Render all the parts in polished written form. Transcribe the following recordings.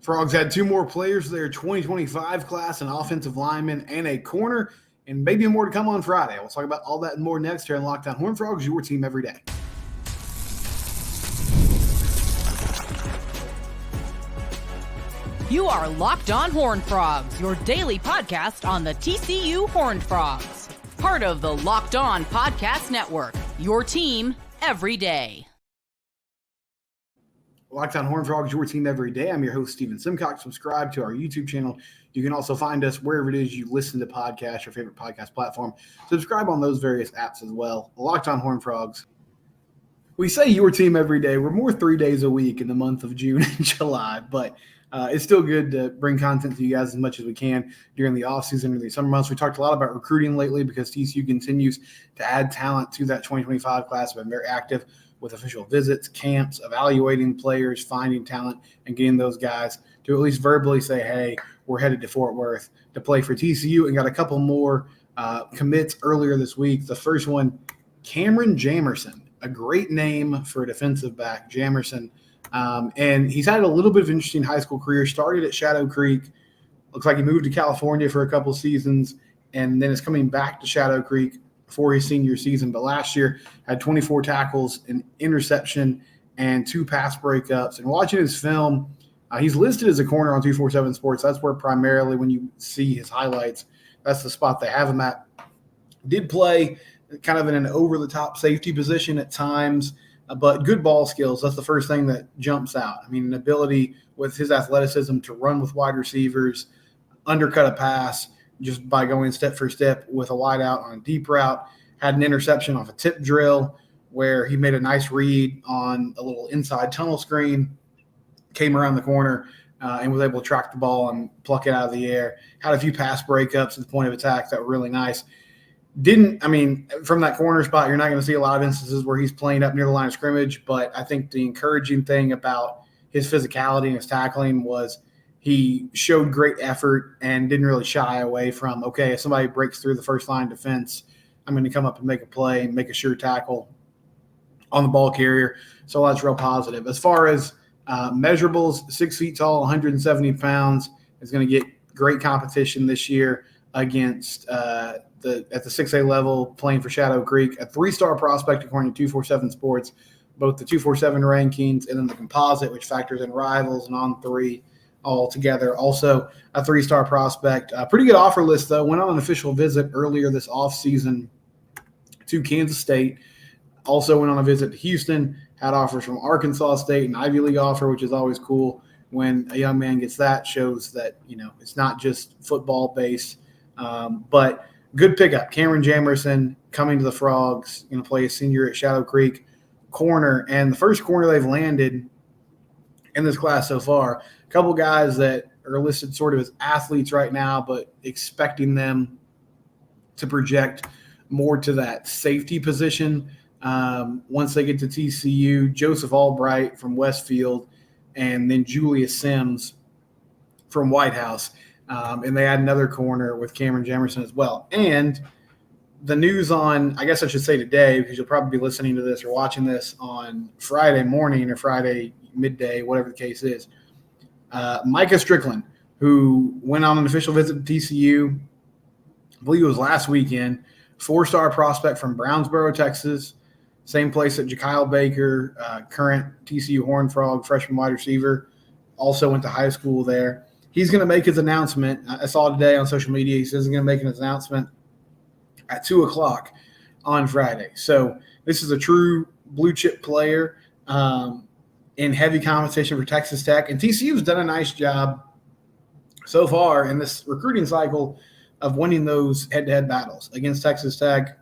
Frogs had two more players for their 2025 class, an offensive lineman and a corner, and maybe more to come on Friday. We'll talk about all that and more next here on Locked On Horned Frogs, your team every day. You are Locked On Horned Frogs, your daily podcast on the TCU Horned Frogs. Part of the Locked On Podcast Network, your team every day. Locked On Horned Frogs, your team every day. I'm your host, Steven Simcox. Subscribe to our YouTube channel. You can also find us wherever it is you listen to podcasts, your favorite podcast platform. Subscribe on those various apps as well. Locked On Horned Frogs. We say your team every day. We're more 3 days a week in the month of June and July, but it's still good to bring content to you guys as much as we can during the offseason or the summer months. We talked a lot about recruiting lately because TCU continues to add talent to that 2025 class. We've been very active with official visits, camps, evaluating players, finding talent, and getting those guys to at least verbally say, hey, we're headed to Fort Worth to play for TCU, and got a couple more commits earlier this week. The first one, Cameron Jamerson, a great name for a defensive back, Jamerson. And he's had a little bit of an interesting high school career. Started at Shadow Creek. Looks like he moved to California for a couple seasons and then is coming back to Shadow Creek for his senior season. But last year had 24 tackles, an interception, and 2 pass breakups. And watching his film, he's listed as a corner on 247 Sports. That's where primarily when you see his highlights, that's the spot they have him at. Did play kind of in an over-the-top safety position at times, but good ball skills. That's the first thing that jumps out. I mean, an ability with his athleticism to run with wide receivers, undercut a pass just by going step for step with a wide out on a deep route. Had an interception off a tip drill where he made a nice read on a little inside tunnel screen, came around the corner and was able to track the ball and pluck it out of the air. Had a few pass breakups at the point of attack that were really nice. From that corner spot, you're not going to see a lot of instances where he's playing up near the line of scrimmage, but I think the encouraging thing about his physicality and his tackling was he showed great effort and didn't really shy away from, okay, if somebody breaks through the first line defense, I'm going to come up and make a play and make a sure tackle on the ball carrier. So that's real positive. As far as measurables, 6 feet tall, 170 pounds, is going to get great competition this year against at the 6A level playing for Shadow Creek, a 3-star prospect according to 247 Sports, both the 247 rankings and then the composite, which factors in rivals and on 3 all together. Also a 3-star prospect. Pretty good offer list, though. Went on an official visit earlier this offseason to Kansas State. Also went on a visit to Houston, had offers from Arkansas State, an Ivy League offer, which is always cool when a young man gets that. Shows that, it's not just football-based. But good pickup. Cameron Jamerson coming to the Frogs, going to play a senior at Shadow Creek, corner. And the first corner they've landed in this class so far, a couple guys that are listed sort of as athletes right now, but expecting them to project more to that safety position once they get to TCU. Joseph Albright from Westfield, and then Julius Sims from White House. And they add another corner with Cameron Jamerson as well. And the news on, I guess I should say today, because you'll probably be listening to this or watching this on Friday morning or Friday midday, whatever the case is. Micah Strickland, who went on an official visit to TCU, I believe it was last weekend, 4-star prospect from Brownsboro, Texas, same place that Jakyle Baker, current TCU Horned Frog freshman wide receiver, also went to high school there. He's going to make his announcement. I saw today on social media. He says he's going to make an announcement at 2 o'clock on Friday. So this is a true blue-chip player in heavy competition for Texas Tech. And TCU's done a nice job so far in this recruiting cycle of winning those head-to-head battles against Texas Tech.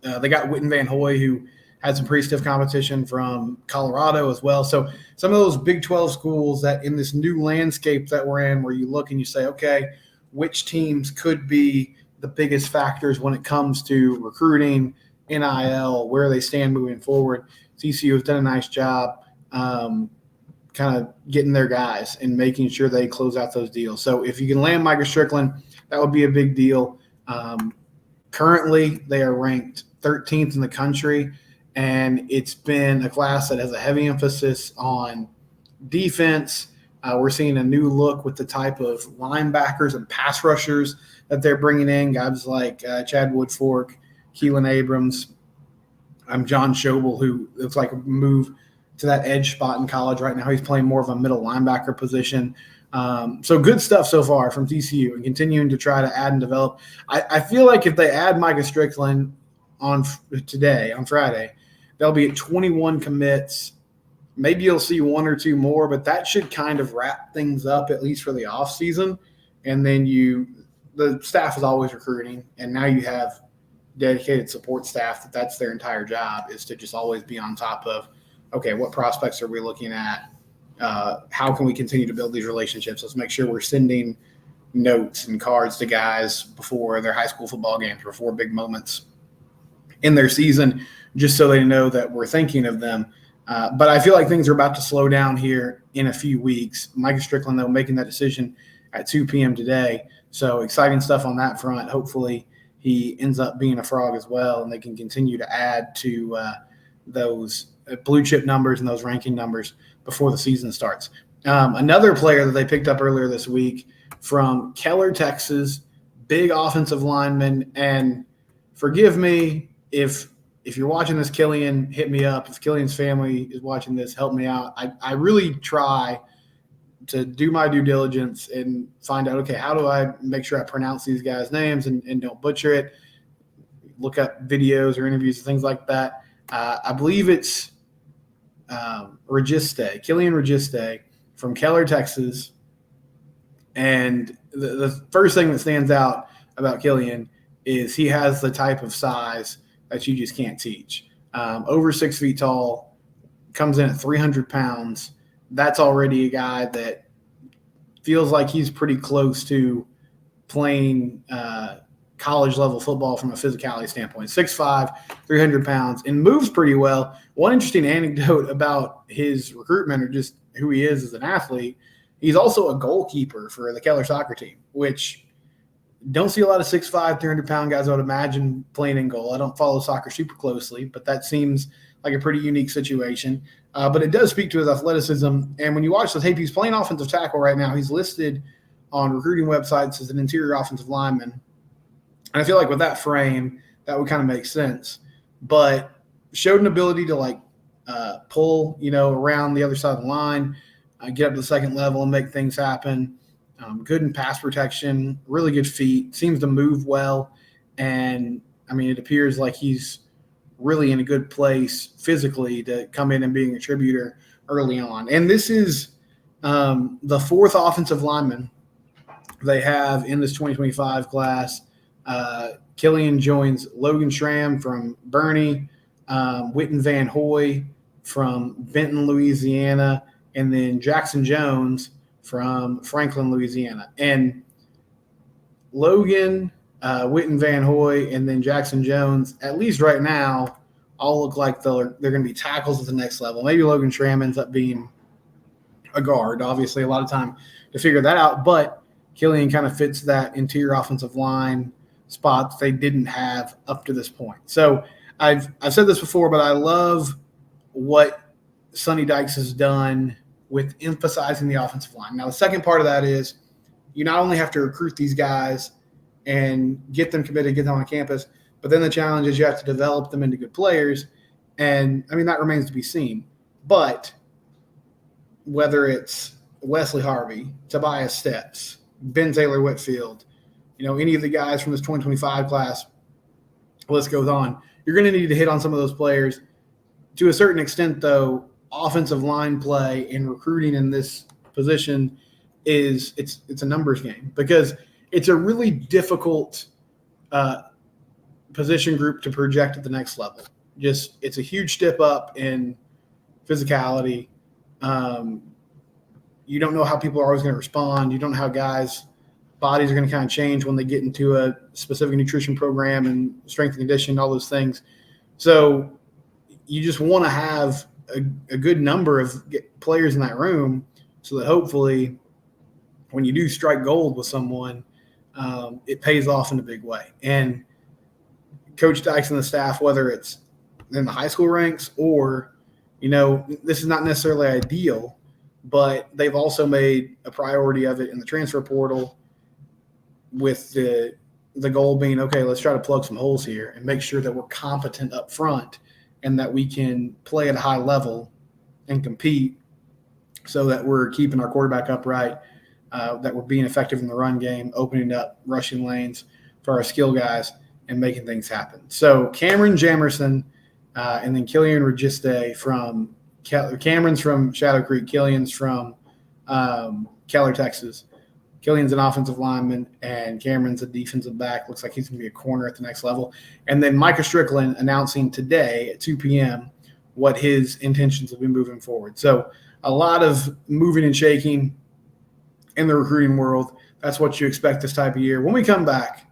They got Witten Van Hoy, who had some pretty stiff competition from Colorado as well. So some of those Big 12 schools that in this new landscape that we're in, where you look and you say, okay, which teams could be the biggest factors when it comes to recruiting, NIL, where they stand moving forward. TCU has done a nice job kind of getting their guys and making sure they close out those deals. So if you can land Micah Strickland, that would be a big deal. Currently, they are ranked 13th in the country. And it's been a class that has a heavy emphasis on defense, We're seeing a new look with the type of linebackers and pass rushers that they're bringing in, guys like Chad Woodfork, Keelan Abrams, John Schobel, who looks like a move to that edge spot in college right now. He's playing more of a middle linebacker position. So good stuff so far from TCU and continuing to try to add and develop. I feel like if they add Micah Strickland on Friday, they'll be at 21 commits. Maybe you'll see one or two more, but that should kind of wrap things up, at least for the offseason. And then the staff is always recruiting, and now you have dedicated support staff that's their entire job, is to just always be on top of, okay, what prospects are we looking at? How can we continue to build these relationships? Let's make sure we're sending notes and cards to guys before their high school football games, before big moments in their season, just so they know that we're thinking of them. But I feel like things are about to slow down here in a few weeks. Micah Strickland, though, making that decision at 2 p.m. today. So exciting stuff on that front. Hopefully he ends up being a Frog as well, and they can continue to add to those blue chip numbers and those ranking numbers before the season starts. Another player that they picked up earlier this week from Keller, Texas, big offensive lineman. And forgive me if you're watching this, Killian, hit me up. If Killian's family is watching this, help me out. I really try to do my due diligence and find out, okay, how do I make sure I pronounce these guys' names and don't butcher it? Look up videos or interviews and things like that. I believe it's Killian Registe from Keller, Texas. And the first thing that stands out about Killian is he has the type of size that you just can't teach. Over 6 feet tall, comes in at 300 pounds. That's already a guy that feels like he's pretty close to playing college-level football from a physicality standpoint. 6'5", 300 pounds, and moves pretty well. One interesting anecdote about his recruitment, or just who he is as an athlete, he's also a goalkeeper for the Keller soccer team, which don't see a lot of 6'5", 300-pound guys, I would imagine, playing in goal. I don't follow soccer super closely, but that seems like a pretty unique situation. But it does speak to his athleticism. And when you watch the tape, he's playing offensive tackle right now. He's listed on recruiting websites as an interior offensive lineman. And I feel like with that frame, that would kind of make sense. But showed an ability to pull, around the other side of the line, get up to the second level and make things happen. Good in pass protection, really good feet, seems to move well. And, it appears like he's really in a good place physically to come in and be a contributor early on. And this is the fourth offensive lineman they have in this 2025 class. Killian joins Logan Schramm from Bernie, Witten Van Hoy from Benton, Louisiana, and then Jackson Jones from Franklin, Louisiana. And Logan, Witten Van Hoy, and then Jackson Jones, at least right now, all look like they're going to be tackles at the next level. Maybe Logan Schramm ends up being a guard. Obviously, a lot of time to figure that out. But Killian kind of fits that interior offensive line spot that they didn't have up to this point. So I've said this before, but I love what Sonny Dykes has done with emphasizing the offensive line. Now, the second part of that is you not only have to recruit these guys and get them committed, get them on campus, but then the challenge is you have to develop them into good players. And, that remains to be seen. But whether it's Wesley Harvey, Tobias Steps, Ben Taylor Whitfield, any of the guys from this 2025 class, the list goes on, you're going to need to hit on some of those players. To a certain extent, though, offensive line play and recruiting in this position it's a numbers game, because it's a really difficult position group to project at the next level. It's a huge step up in physicality. You don't know how people are always going to respond. You don't know how guys' bodies are going to kind of change when they get into a specific nutrition program and strength and conditioning, all those things. So you just want to have a good number of players in that room so that hopefully when you do strike gold with someone, it pays off in a big way. And Coach Dykes and the staff, whether it's in the high school ranks or, this is not necessarily ideal, but they've also made a priority of it in the transfer portal with the goal being, okay, let's try to plug some holes here and make sure that we're competent up front and that we can play at a high level and compete so that we're keeping our quarterback upright, that we're being effective in the run game, opening up rushing lanes for our skill guys and making things happen. So Cameron Jamerson and then Killian Registe from Cameron's from Shadow Creek, Killian's from Keller, Texas. Killian's an offensive lineman, and Cameron's a defensive back. Looks like he's going to be a corner at the next level. And then Micah Strickland announcing today at 2 p.m. what his intentions will be moving forward. So a lot of moving and shaking in the recruiting world. That's what you expect this type of year. When we come back,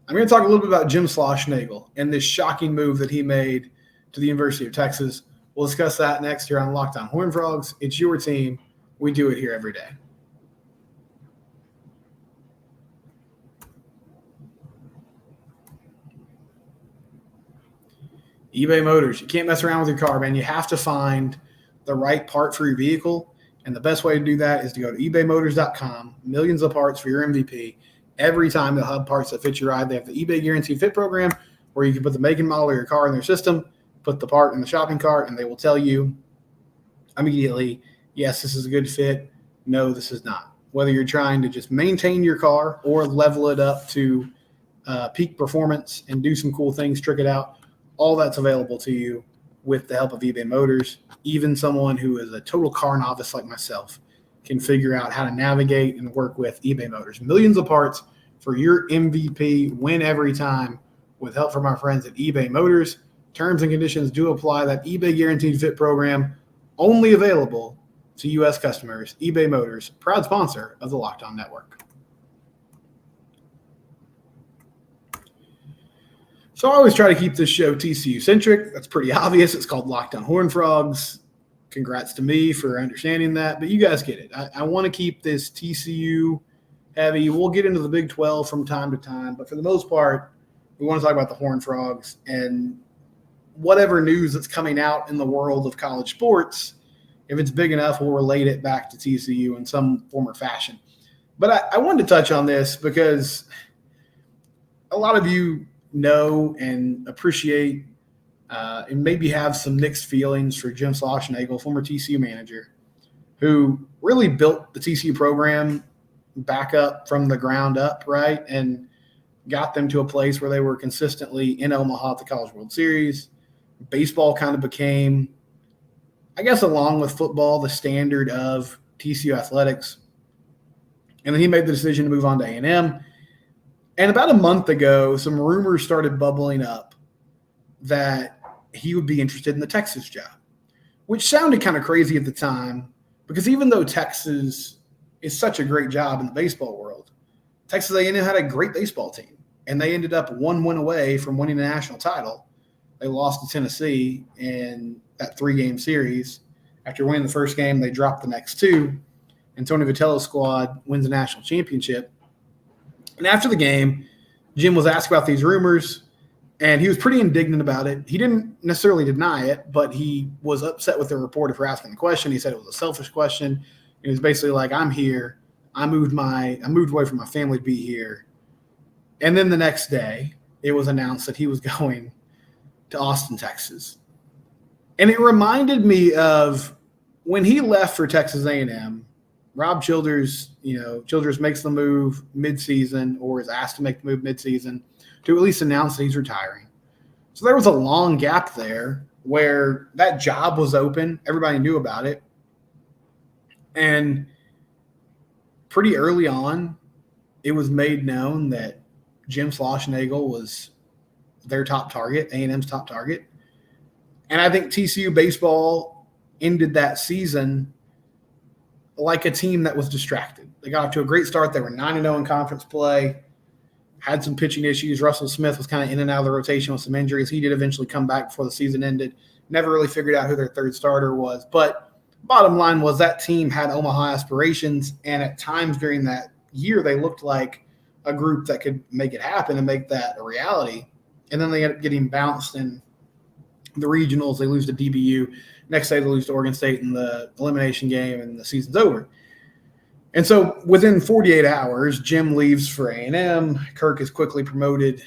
I'm going to talk a little bit about Jim Schlossnagle and this shocking move that he made to the University of Texas. We'll discuss that next here on Locked On Horned Frogs. It's your team. We do it here every day. eBay Motors. You can't mess around with your car, man. You have to find the right part for your vehicle, and the best way to do that is to go to ebaymotors.com. Millions of parts for your MVP. Every time they'll have parts that fit your ride. They have the eBay Guaranteed Fit program where you can put the make and model of your car in their system, put the part in the shopping cart, and they will tell you immediately, yes, this is a good fit. No, this is not. Whether you're trying to just maintain your car or level it up to peak performance and do some cool things, trick it out, all that's available to you with the help of eBay Motors. Even someone who is a total car novice like myself can figure out how to navigate and work with eBay Motors. Millions of parts for your MVP, win every time with help from our friends at eBay Motors. Terms and conditions do apply. That eBay Guaranteed Fit program only available to U.S. customers. eBay Motors, proud sponsor of the Locked On Network. So I always try to keep this show TCU-centric. That's pretty obvious. It's called Locked On Horned Frogs. Congrats to me for understanding that. But you guys get it. I want to keep this TCU heavy. We'll get into the Big 12 from time to time. But for the most part, we want to talk about the Horned Frogs and whatever news that's coming out in the world of college sports. If it's big enough, we'll relate it back to TCU in some form or fashion. But I wanted to touch on this because a lot of you know and appreciate and maybe have some mixed feelings for Jim Schlossnagle, former TCU manager, who really built the TCU program back up from the ground up, right, and got them to a place where they were consistently in Omaha at the College World Series. Baseball kind of became, I guess, along with football, the standard of TCU athletics. And then he made the decision to move on to A&M. And about a month ago, some rumors started bubbling up that he would be interested in the Texas job, which sounded kind of crazy at the time because even though Texas is such a great job in the baseball world, Texas A&M had a great baseball team, and they ended up one win away from winning the national title. They lost to Tennessee in that 3-game series. After winning the first game, they dropped the next two, and Tony Vitello's squad wins the national championship. And after the game, Jim was asked about these rumors, and he was pretty indignant about it. He didn't necessarily deny it, but he was upset with the reporter for asking the question. He said it was a selfish question. He was basically like, I'm here. I moved away from my family to be here. And then the next day, it was announced that he was going to Austin, Texas. And it reminded me of when he left for Texas A&M. Rob Childers, Childers makes the move midseason or is asked to make the move midseason to at least announce that he's retiring. So there was a long gap there where that job was open. Everybody knew about it. And pretty early on, it was made known that Jim Schlossnagle was their top target, A&M's top target. And I think TCU baseball ended that season like a team that was distracted. They got off to a great start. They were 9-0 in conference play, had some pitching issues. Russell Smith was kind of in and out of the rotation with some injuries. He did eventually come back before the season ended. Never really figured out who their third starter was. But bottom line was that team had Omaha aspirations, and at times during that year they looked like a group that could make it happen and make that a reality. And then they ended up getting bounced in the regionals. They lose to DBU. Next day they lose to Oregon State in the elimination game, and the season's over. And so within 48 hours, Jim leaves for A&M. Kirk is quickly promoted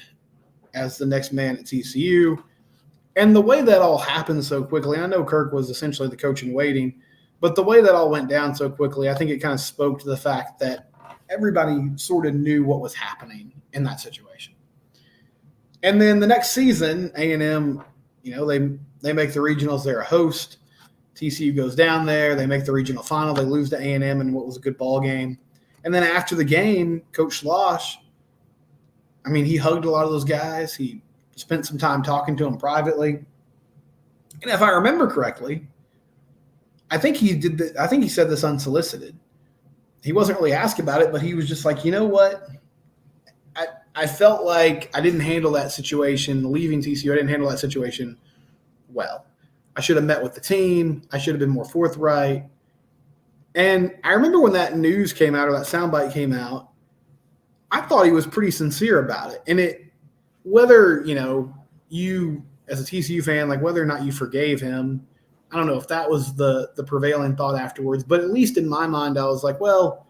as the next man at TCU. And the way that all happened so quickly, I know Kirk was essentially the coach in waiting, but the way that all went down so quickly, I think it kind of spoke to the fact that everybody sort of knew what was happening in that situation. And then the next season, A&M, they make the regionals. They're a host. TCU goes down there. They make the regional final. They lose to A&M in what was a good ball game. And then after the game, Coach Slosh, he hugged a lot of those guys. He spent some time talking to them privately. And if I remember correctly, I think he said this unsolicited. He wasn't really asked about it, but he was just like, you know what? I felt like I didn't handle that situation. Leaving TCU, I didn't handle that situation well. I should have met with the team. I should have been more forthright. And I remember when that news came out, or that soundbite came out, I thought he was pretty sincere about it. And whether, you as a TCU fan, like whether or not you forgave him, I don't know if that was the prevailing thought afterwards, but at least in my mind, I was like, well,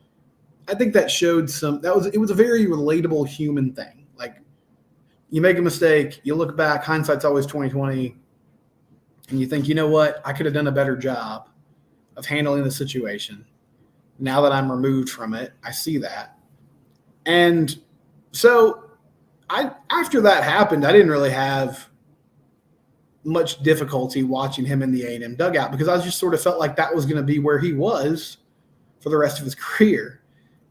I think that showed it was a very relatable human thing. Like, you make a mistake, you look back, hindsight's always 20/20, and you think, you know what, I could have done a better job of handling the situation. Now that I'm removed from it, I see that. And so after that happened, I didn't really have much difficulty watching him in the A&M dugout, because I just sort of felt like that was going to be where he was for the rest of his career.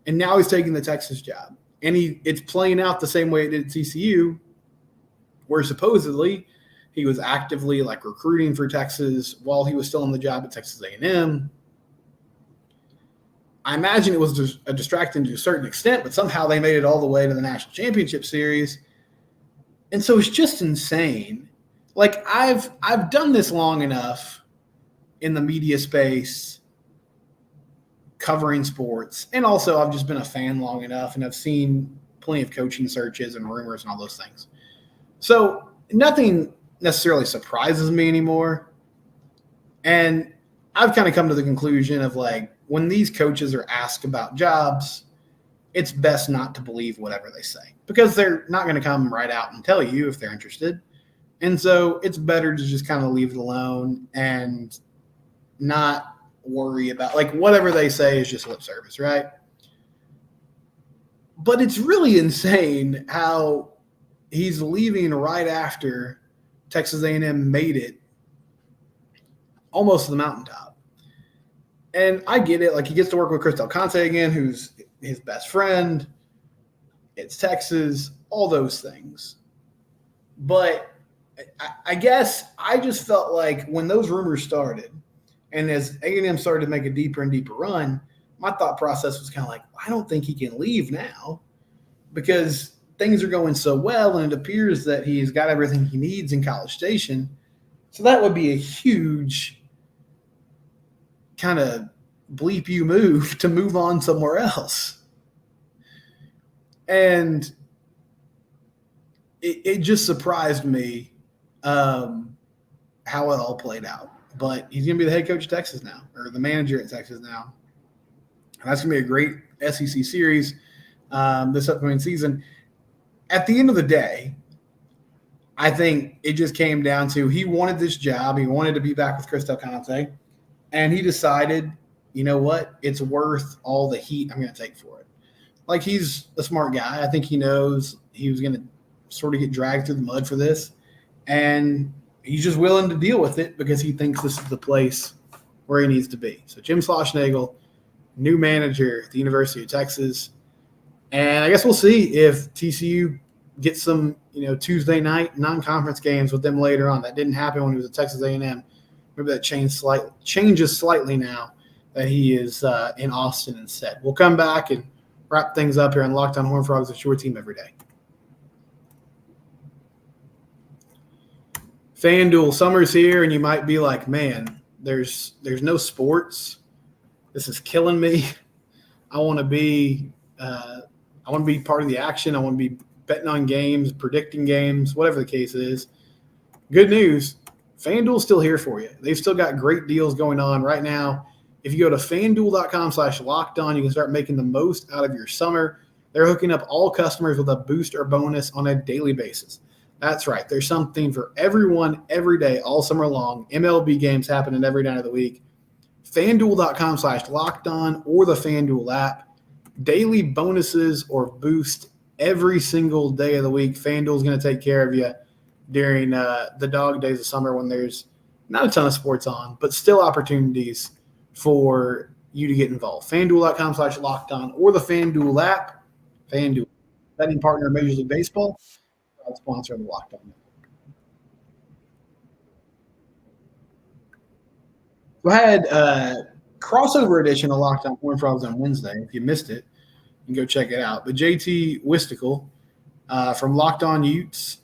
And now he's taking the Texas job. And it's playing out the same way it did at TCU, where supposedly he was actively like recruiting for Texas while he was still on the job at Texas A&M. I imagine it was a distraction to a certain extent, but somehow they made it all the way to the National Championship Series. And so it's just insane. Like, I've done this long enough in the media space, covering sports, and also I've just been a fan long enough, and I've seen plenty of coaching searches and rumors and all those things. So nothing necessarily surprises me anymore. And I've kind of come to the conclusion of, like, when these coaches are asked about jobs, it's best not to believe whatever they say, because they're not going to come right out and tell you if they're interested. And so it's better to just kind of leave it alone and not worry about, like, whatever they say is just lip service, right? But it's really insane how he's leaving right after Texas A&M made it almost to the mountaintop. And I get it. Like, he gets to work with Chris Del Conte again, who's his best friend. It's Texas, all those things. But I guess I just felt like when those rumors started, and as A&M started to make a deeper and deeper run, my thought process was kind of like, I don't think he can leave now, because things are going so well, and it appears that he's got everything he needs in College Station. So that would be a huge kind of bleep you move to move on somewhere else. And it just surprised me how it all played out. But he's going to be the head coach of Texas now, or the manager at Texas now. And that's going to be a great SEC series this upcoming season. At the end of the day, I think it just came down to he wanted this job. He wanted to be back with Chris Del Conte. And he decided, you know what, it's worth all the heat I'm going to take for it. Like, he's a smart guy. I think he knows he was going to sort of get dragged through the mud for this. And he's just willing to deal with it because he thinks this is the place where he needs to be. So Jim Schlossnagle, new manager at the University of Texas. And I guess we'll see if TCU gets some, Tuesday night non-conference games with them later on. That didn't happen when he was at Texas A&M. Maybe that changes slightly now that he is in Austin instead. We'll come back and wrap things up here on Locked On Horned Frogs. It's your team every day. FanDuel, summer's here, and you might be like, man, there's no sports. This is killing me. I want to be part of the action. I want to be betting on games, predicting games, whatever the case is. Good news, FanDuel's still here for you. They've still got great deals going on right now. If you go to FanDuel.com/lockedon, you can start making the most out of your summer. They're hooking up all customers with a boost or bonus on a daily basis. That's right. There's something for everyone every day, all summer long. MLB games happening every night of the week. FanDuel.com/lockedon or the FanDuel app. Daily bonuses or boost every single day of the week. FanDuel's going to take care of you during the dog days of summer when there's not a ton of sports on, but still opportunities for you to get involved. FanDuel.com/lockedon or the FanDuel app. FanDuel, betting partner of Major League Baseball, proud sponsor of the Locked On Network. So I had a crossover edition of Locked On Horned Frogs on Wednesday. If you missed it, you can go check it out. But JT Wistickle from Locked On Utes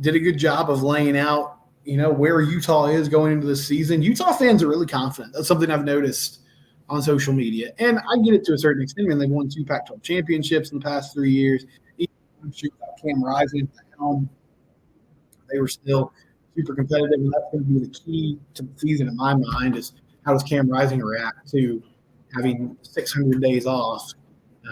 did a good job of laying out, where Utah is going into the season. Utah fans are really confident. That's something I've noticed on social media. And I get it to a certain extent. I mean, they've won 2 Pac-12 championships in the past 3 years. Even without Cam Rising at the helm, they were still super competitive. And that's going to be the key to the season in my mind is how does Cam Rising react to having 600 days off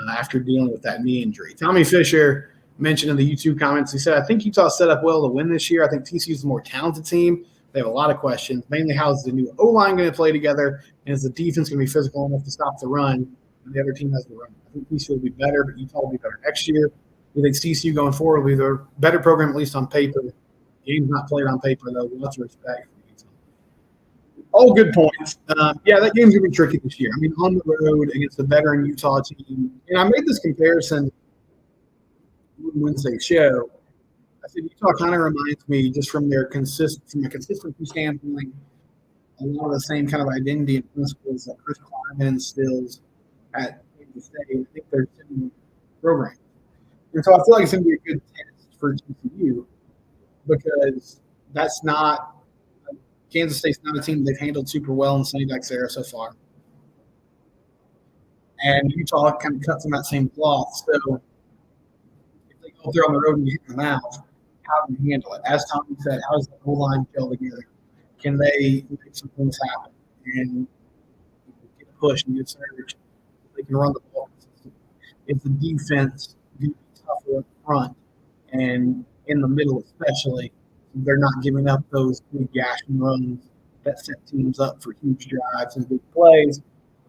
after dealing with that knee injury. Tommy Fisher mentioned in the YouTube comments, he said, I think Utah set up well to win this year. I think TCU is a more talented team. They have a lot of questions, mainly how is the new O-line going to play together, and is the defense going to be physical enough to stop the run when the other team has the run? I think TCU will be better, but Utah will be better next year. I think TCU going forward will be the better program, at least on paper. The game's not played on paper, though. Lots of respect. All good points. That game's going to be tricky this year. I mean, on the road against a veteran Utah team. And I made this comparison on Wednesday's show. I said Utah kind of reminds me, just from a consistency standpoint, a lot of the same kind of identity and principles that Chris Kleiman instills at Kansas State. I think they're similar programs. And so I feel like it's going to be a good test for TCU because Kansas State's not a team they've handled super well in the Sonny Dykes era so far. And Utah kind of cuts from that same cloth. So if they go there on the road and you hit them out, how do you handle it? As Tommy said, how does the whole line gel together? Can they make some things happen and get a push and get a surge? They can run the ball consistently. If the defense be tougher up front and in the middle especially, they're not giving up those big gashing runs that set teams up for huge drives and big plays.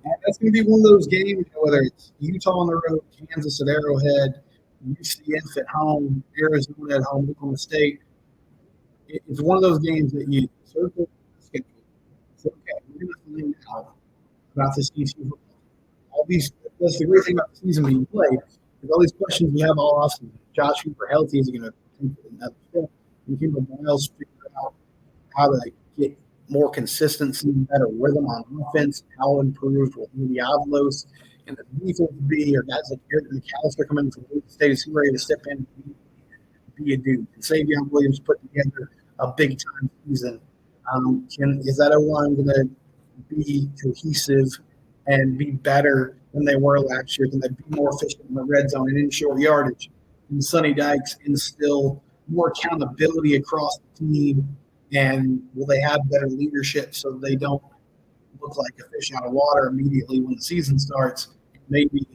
And that's going to be one of those games, whether it's Utah on the road, Kansas at Arrowhead, UCF at home, Arizona at home, Oklahoma State. It's one of those games that you circle the schedule. So, okay, we're going to find out about this TCU football. That's the great thing about the season being played. There's all these questions we have all offseason. Josh Hooper healthy, is he going to take another step? And Kimball Miles figure out how to get more consistency, better rhythm on offense, how improved will Diablos and the defense be, or guys like Eric McAllister coming from the state, is he ready to step in and be a dude? And Savion Williams put together a big time season. Is that O-line going to be cohesive and be better than they were last year? Can they be more efficient in the red zone and in short yardage? And Sonny Dykes instill more accountability across the team, and will they have better leadership so they don't look like a fish out of water immediately when the season starts? Maybe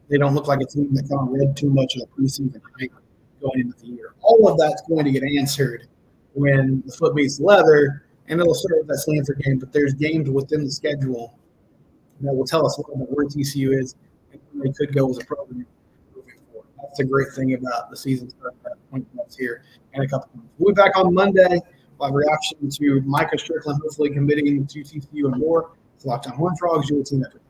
they don't look like a team that kind of read too much of the preseason hype going into the year. All of that's going to get answered when the foot meets leather, and it'll start with that Stanford game. But there's games within the schedule that will tell us where TCU is and where they could go as a program moving forward. That's the great thing about the season starting at point months here in a couple of months. We'll be back on Monday. We'll have a reaction to Micah Strickland hopefully committing to TCU and more. It's Locked On Horned Frogs, your team every day.